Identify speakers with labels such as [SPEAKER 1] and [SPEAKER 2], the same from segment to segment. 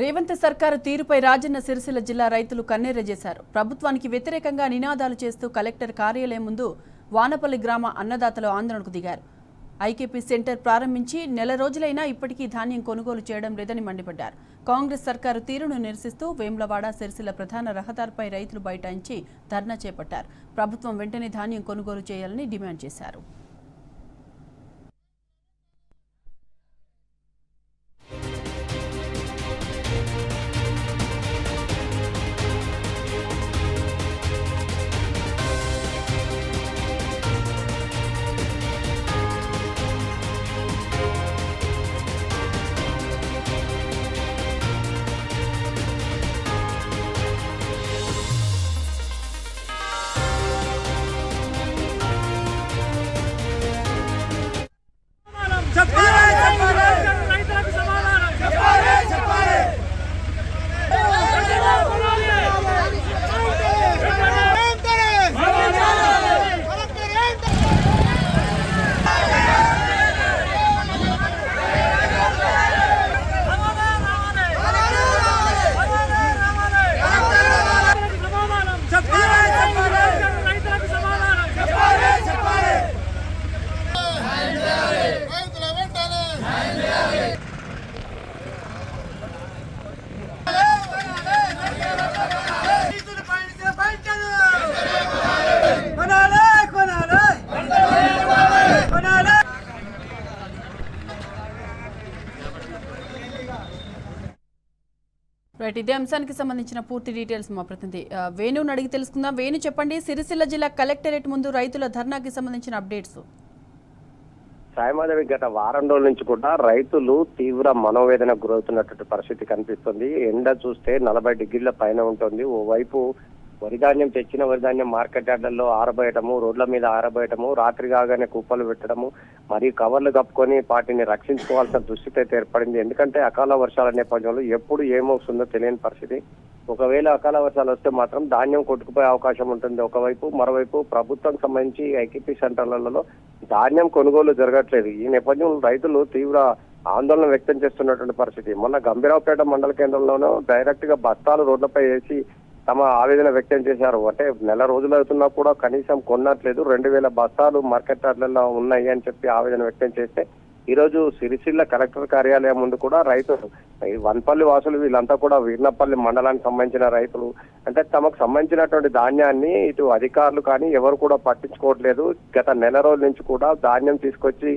[SPEAKER 1] రేవంత్ సర్కారు తీరుపై రాజన్న సిరిసిల్ల జిల్లా రైతులు కన్నెర్రజేశారు. ప్రభుత్వానికి వ్యతిరేకంగా నినాదాలు చేస్తూ కలెక్టర్ కార్యాలయం ముందు వానపల్లి గ్రామ అన్నదాతలు ఆందోళనకు దిగారు. ఐకేపీ సెంటర్ ప్రారంభించి నెల రోజులైనా ఇప్పటికీ ధాన్యం కొనుగోలు చేయడం లేదని మండిపడ్డారు. కాంగ్రెస్ సర్కారు తీరును నిరసిస్తూ వేములవాడ సిరిసిల్ల ప్రధాన రహదారిపై రైతులు బైఠాయించి ధర్నా చేపట్టారు. ప్రభుత్వం వెంటనే ధాన్యం కొనుగోలు చేయాలని డిమాండ్ చేశారు. ఇదే అంశానికి సంబంధించిన పూర్తి డీటెయిల్స్ మా ప్రతినిధి వేణుని అడిగి తెలుసుకుందాం. వేణు, చెప్పండి, సిరిసిల్ల జిల్లా కలెక్టరేట్ ముందు రైతుల ధర్నాకి సంబంధించిన అప్డేట్స్.
[SPEAKER 2] సాయమాధవి, గత వారం రోజుల నుంచి కూడా రైతులు తీవ్ర మనోవేదనకు గురవుతున్నటువంటి పరిస్థితి కనిపిస్తుంది. ఎండ చూస్తే 40 డిగ్రీల పైన ఉంటుంది. ఓవైపు వరిధాన్యం తెచ్చిన వరిధాన్యం మార్కెట్ యార్డుల్లో ఆరబోయటము, రోడ్ల మీద ఆరబోయటము, రాత్రి కాగానే కుప్పలు పెట్టడము, మరియు కవర్లు కప్పుకొని వాటిని రక్షించుకోవాల్సిన దుస్థితి అయితే ఏర్పడింది. ఎందుకంటే అకాల వర్షాల నేపథ్యంలో ఎప్పుడు ఏమవుతుందో తెలియని పరిస్థితి. ఒకవేళ అకాల వర్షాలు వస్తే మాత్రం ధాన్యం కొట్టుకుపోయే అవకాశం ఉంటుంది ఒకవైపు. మరోవైపు ప్రభుత్వం సంబంధించి ఐకేపీ సెంటర్లలో ధాన్యం కొనుగోలు జరగట్లేదు. ఈ నేపథ్యంలో రైతులు తీవ్ర ఆందోళన వ్యక్తం చేస్తున్నటువంటి పరిస్థితి. మొన్న గంభీరావుపేట మండల కేంద్రంలోనూ డైరెక్ట్ గా బస్తాలు రోడ్లపై వేసి తమ ఆవేదన వ్యక్తం చేశారు. అంటే నెల రోజులు అవుతున్నా కూడా కనీసం కొనట్లేదు, 2000 బస్తాలు మార్కెట్ యార్డులలో ఉన్నాయి అని చెప్పి ఆవేదన వ్యక్తం చేస్తే ఈ రోజు సిరిసిల్ల కలెక్టర్ కార్యాలయం ముందు కూడా రైతులు, వన్పల్లి వాసులు, వీళ్ళంతా కూడా వీర్నపల్లి మండలానికి సంబంధించిన రైతులు, అంటే తమకు సంబంధించినటువంటి ధాన్యాన్ని ఇటు అధికారులు కానీ ఎవరు కూడా పట్టించుకోవట్లేదు. గత నెల రోజుల నుంచి కూడా ధాన్యం తీసుకొచ్చి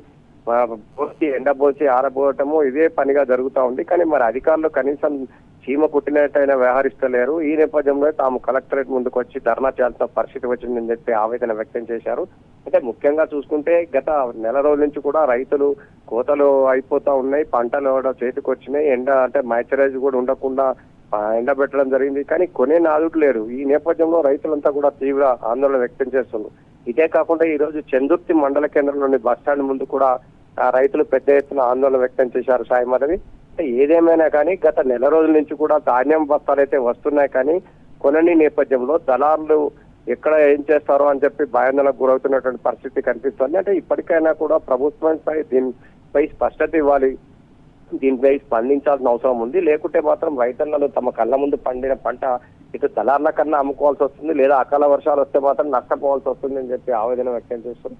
[SPEAKER 2] పోసి ఎండబోసి ఆరబోవటము ఇదే పనిగా జరుగుతూ ఉంది. కానీ మరి అధికారులు కనీసం చీమ కుట్టినట్టయినా వ్యవహరిస్తలేరు. ఈ నేపథ్యంలో తాము కలెక్టరేట్ ముందుకు వచ్చి ధర్నా చేయాల్సిన పరిస్థితి వచ్చిందని చెప్పి ఆవేదన వ్యక్తం చేశారు. అంటే ముఖ్యంగా చూసుకుంటే గత నెల రోజుల నుంచి కూడా రైతులు కోతలు అయిపోతా ఉన్నాయి, పంటలు చేతికి వచ్చినాయి, ఎండ అంటే మాయిశ్చరైజ్ కూడా ఉండకుండా ఎండబెట్టడం జరిగింది. కానీ కొనే నాదుడు లేరు. ఈ నేపథ్యంలో రైతులంతా కూడా తీవ్ర ఆందోళన వ్యక్తం చేస్తున్నారు. ఇదే కాకుండా ఈ రోజు చందుర్తి మండల కేంద్రంలోని బస్టాండ్ ముందు కూడా రైతులు పెద్ద ఎత్తున ఆందోళన వ్యక్తం చేశారు. సాయమాధవి, ఏదేమైనా కానీ గత నెల రోజుల నుంచి కూడా ధాన్యం బస్తాలు అయితే వస్తున్నాయి, కానీ కొనని నేపథ్యంలో దళారులు ఎక్కడ ఏం చేస్తారో అని చెప్పి భయాందోళనకు గురవుతున్నటువంటి పరిస్థితి కనిపిస్తుంది. అంటే ఇప్పటికైనా కూడా ప్రభుత్వంపై దీనిపై స్పష్టత ఇవ్వాలి, దీనిపై స్పందించాల్సిన అవసరం ఉంది. లేకుంటే మాత్రం రైతులను తమ కళ్ళ ముందు పండిన పంట ఇటు దళార్ల కన్నా అమ్ముకోవాల్సి వస్తుంది, లేదా అకాల వర్షాలు వస్తే మాత్రం నష్టపోవాల్సి వస్తుంది అని చెప్పి ఆవేదన వ్యక్తం చేస్తారు.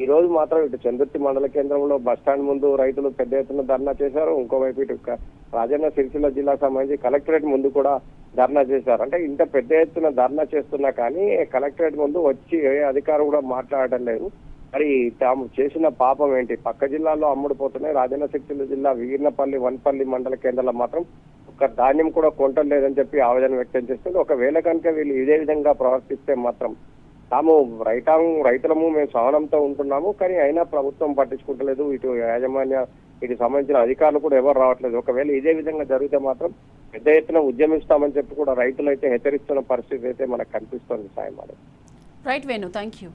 [SPEAKER 2] ఈ రోజు మాత్రం ఇటు చందుర్తి మండల కేంద్రంలో బస్టాండ్ ముందు రైతులు పెద్ద ఎత్తున ధర్నా చేశారు. ఇంకోవైపు ఇటు రాజన్న సిరిసిల్ల జిల్లాకు సంబంధించి కలెక్టరేట్ ముందు కూడా ధర్నా చేశారు. అంటే ఇంత పెద్ద ఎత్తున ధర్నా చేస్తున్నా కానీ కలెక్టరేట్ ముందు వచ్చి ఏ అధికారం కూడా మాట్లాడటం లేదు. మరి తాము చేసిన పాపం ఏంటి? పక్క జిల్లాలో అమ్ముడుపోతున్నాయి. రాజన్న సిరిసిల్ల జిల్లా వీర్నపల్లి, వన్పల్లి మండల కేంద్రాల్లో మాత్రం ఒక ధాన్యం కూడా కొంటలేదని చెప్పి ఆవేదన వ్యక్తం చేస్తుంది. ఒకవేళ కనుక వీళ్ళు ఇదే విధంగా ప్రవర్తిస్తే మాత్రం తాము రైతులము మేము సహనంతో ఉంటున్నాము, కానీ అయినా ప్రభుత్వం పట్టించుకుంటలేదు, ఇటు యాజమాన్య ఇటు సంబంధించిన అధికారులు కూడా ఎవరు రావట్లేదు. ఒకవేళ ఇదే విధంగా జరిగితే మాత్రం పెద్ద ఎత్తున ఉద్యమిస్తామని చెప్పి కూడా రైతులు అయితే హెచ్చరిస్తున్న పరిస్థితి అయితే మనకు కనిపిస్తుంది. సాయం.
[SPEAKER 1] Right Venu, thank you.